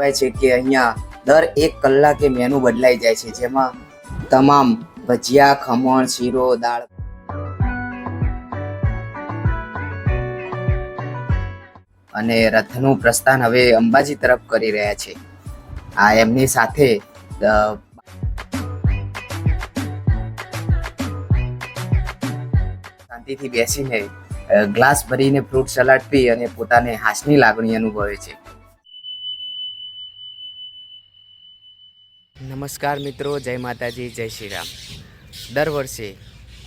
કહેવાય છે કે અહીંયા દર 1 કલાકે મેનુ બદલાઈ જાય છે, જેમાં તમામ ભજીયા, ખમણ, શીરો, દાળ અને રથનું પ્રસ્થાન હવે અંબાજી તરફ કરી રહ્યા છે. આ એમની સાથે શાંતિથી બેસીને ગ્લાસ ભરીને ફ્રૂટ સલાડ પી અને પોતાને હાસની લાગણી અનુભવે છે. નમસ્કાર મિત્રો, જય માતાજી, જય શ્રી રામ. દર વર્ષે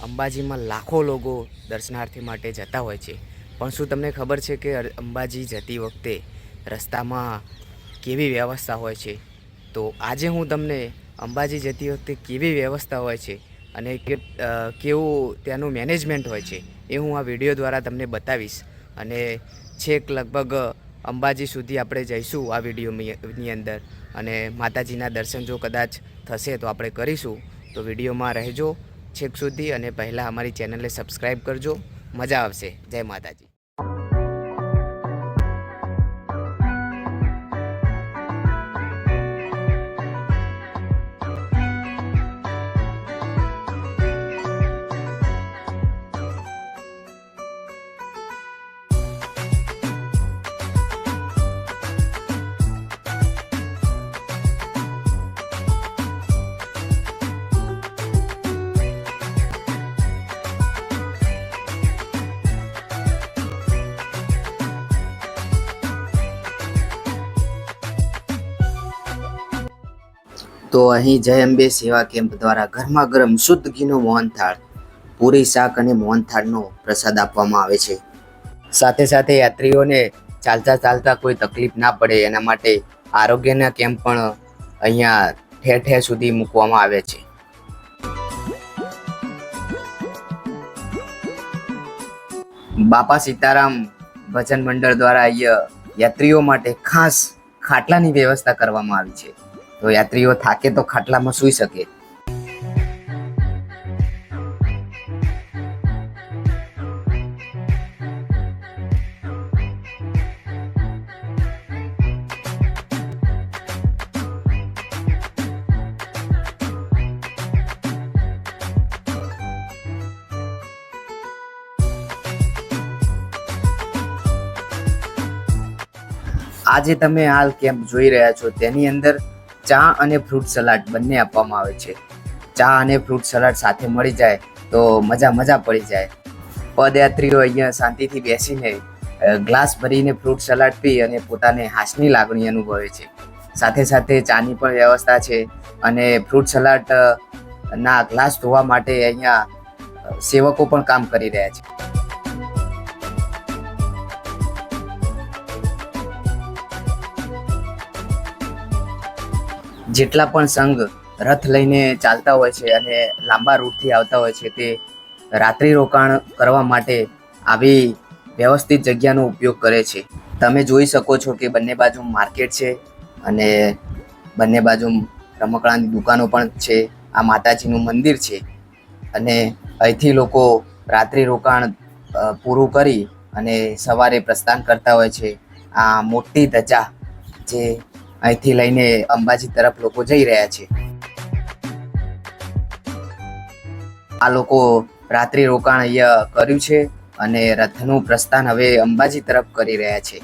અંબાજીમાં લાખો લોકો દર્શનાર્થી માટે જતા હોય છે, પણ શું તમને ખબર છે કે અંબાજી જતી વખતે રસ્તામાં કેવી વ્યવસ્થા હોય છે? તો આજે હું તમને અંબાજી જતી વખતે કેવી વ્યવસ્થા હોય છે અને કેવું ત્યાંનું મેનેજમેન્ટ હોય છે એ હું આ વિડીયો દ્વારા તમને બતાવીશ. અને છેક લગભગ અંબાજી સુધી આપણે જઈશું આ વિડીયોની અંદર, અને માતાજીના દર્શન જો કદાચ થશે તો આપણે કરીશું. તો વિડીયોમાં રહેજો છેક સુધી, અને પહેલાં અમારી ચેનલને સબસ્ક્રાઈબ કરજો. મજા આવશે. જય માતાજી. તો અહીં જય અંબે સેવા કેમ્પ દ્વારા ગરમા ગરમ શુદ્ધ ઘીનો મોહનથાળ, પૂરી, શાક અને મોહનથાળનો પ્રસાદ આપવામાં આવે છે. સાથે સાથે યાત્રીઓને ચાલતા કોઈ તકલીફ ના પડે એના માટે આરોગ્યના કેમ્પ પણ અહીંયા ઠેર ઠેર સુધી મૂકવામાં આવે છે. બાપા સીતારામ ભજન મંડળ દ્વારા અહીંયા યાત્રીઓ માટે ખાસ ખાટલાની વ્યવસ્થા કરવામાં આવી છે, તો યાત્રીઓ થાકે તો ખાટલામાં સૂઈ શકે. આજે તમે હાલ કેમ્પ જોઈ રહ્યા છો તેની અંદર ચા અને ફ્રૂટ સલાડ બંને આપવામાં આવે છે. ચા અને ફ્રૂટ સલાડ સાથે મળી જાય તો મજા પડી જાય. પદયાત્રીઓ અહીંયા શાંતિથી બેસીને ગ્લાસ ભરીને ફ્રૂટ સલાડ પી અને પોતાને હાસની લાગણી અનુભવે છે. સાથે સાથે ચાની પણ વ્યવસ્થા છે, અને ફ્રૂટ સલાડ ના ગ્લાસ ધોવા માટે અહીંયા સેવકો પણ કામ કરી રહ્યા છે. જેટલા પણ સંઘ રથ લઈને ચાલતા હોય છે અને લાંબા રૂટથી આવતા હોય છે, તે રાત્રિ રોકાણ કરવા માટે આવી વ્યવસ્થિત જગ્યાનો ઉપયોગ કરે છે. તમે જોઈ શકો છો કે બંને બાજુ માર્કેટ છે અને બંને બાજુ રમકડાની દુકાનો પણ છે. આ માતાજીનું મંદિર છે, અને અહીંથી લોકો રાત્રિ રોકાણ પૂરું કરી અને સવારે પ્રસ્થાન કરતા હોય છે. આ મોટી ધજા જે અહીંથી લઈને અંબાજી તરફ લોકો જઈ રહ્યા છે. આ લોકો રાત્રિ રોકાણ અહીંયા કર્યું છે અને રથનું પ્રસ્થાન હવે અંબાજી તરફ કરી રહ્યા છે.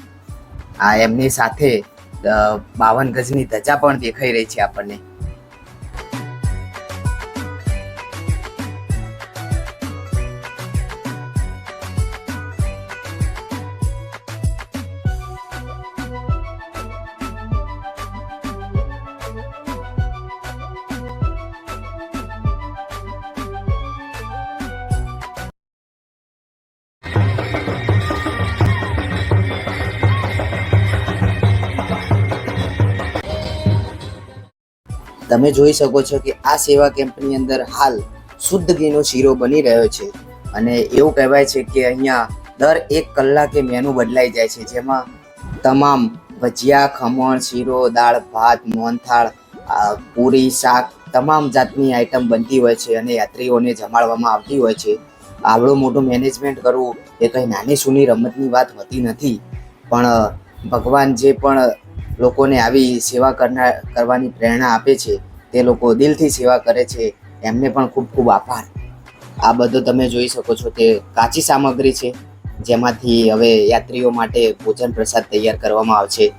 આ એમની સાથે 52 ગજની ધજા પણ દેખાઈ રહી છે આપણને. તમે જોઈ શકો છો કે આ સેવા કેમ્પની અંદર હાલ શુદ્ધ ઘીનો શીરો બની રહ્યો છે, અને એવું કહેવાય છે કે અહીંયા દર 1 કલાકે મેનુ બદલાઈ જાય છે, જેમાં તમામ ભજીયા, ખમણ, શીરો, દાળ, ભાત, મોહનથાળ, પૂરી, શાક, તમામ જાતની આઈટમ બનતી હોય છે અને યાત્રીઓને જમાડવામાં આવતી હોય છે. આવડું મોટું મેનેજમેન્ટ કરવું એ કંઈ નાની સૂની રમતની વાત હોતી નથી, પણ ભગવાન જે પણ લોકોને આવી સેવા કરવાની પ્રેરણા આપે છે, તે લોકો દિલથી સેવા કરે છે, એમને પણ ખૂબ ખૂબ આભાર. આ બધું તમે જોઈ શકો છો તે કાચી સામગ્રી છે, જેમાંથી હવે યાત્રીઓ માટે ભોજન પ્રસાદ તૈયાર કરવામાં આવશે.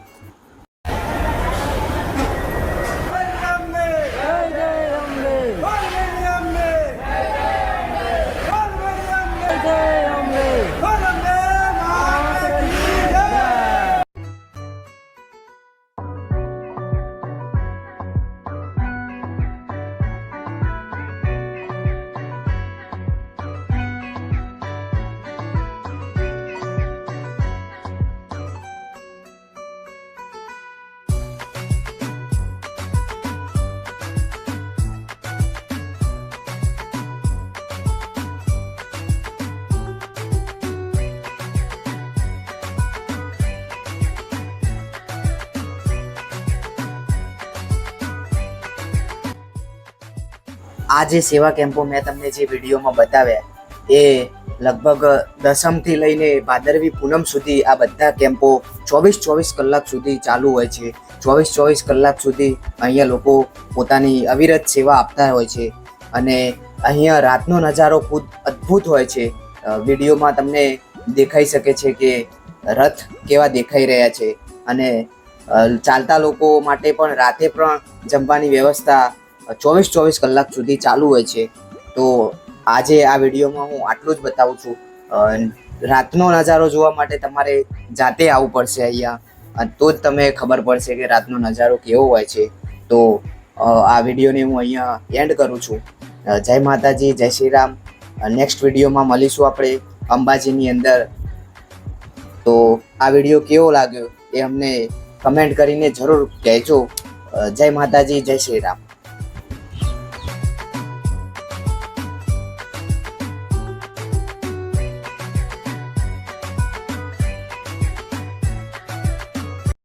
આ જે સેવા કેમ્પો મેં તમને જે વિડીયોમાં બતાવ્યા એ લગભગ દસમથી લઈને ભાદરવી પૂનમ સુધી આ બધા કેમ્પો 24 કલાક સુધી ચાલુ હોય છે. 24 કલાક સુધી અહીંયા લોકો પોતાની અવિરત સેવા આપતા હોય છે અને અહીંયા રાતનો નજારો ખૂબ અદ્ભુત હોય છે. વિડીયોમાં તમને દેખાઈ શકે છે કે રથ કેવા દેખાઈ રહ્યા છે અને ચાલતા લોકો માટે પણ રાતે પણ જમવાની વ્યવસ્થા 24 કલાક સુધી ચાલુ હોય છે. તો આજે આ વિડીયોમાં હું આટલું જ બતાવું છું. રાતનો નજારો જોવા માટે તમારે જાતે આવવું પડશે અહીંયા, તો જ તમે ખબર પડશે કે રાતનો નજારો કેવો હોય છે. તો આ વિડીયોને હું અહીંયા એન્ડ કરું છું. જય માતાજી, જય શ્રી રામ. નેક્સ્ટ વિડીયોમાં મળીશું આપણે અંબાજીની અંદર. તો આ વિડીયો કેવો લાગ્યો એ અમને કમેન્ટ કરીને જરૂર કહેજો. જય માતાજી, જય શ્રી રામ.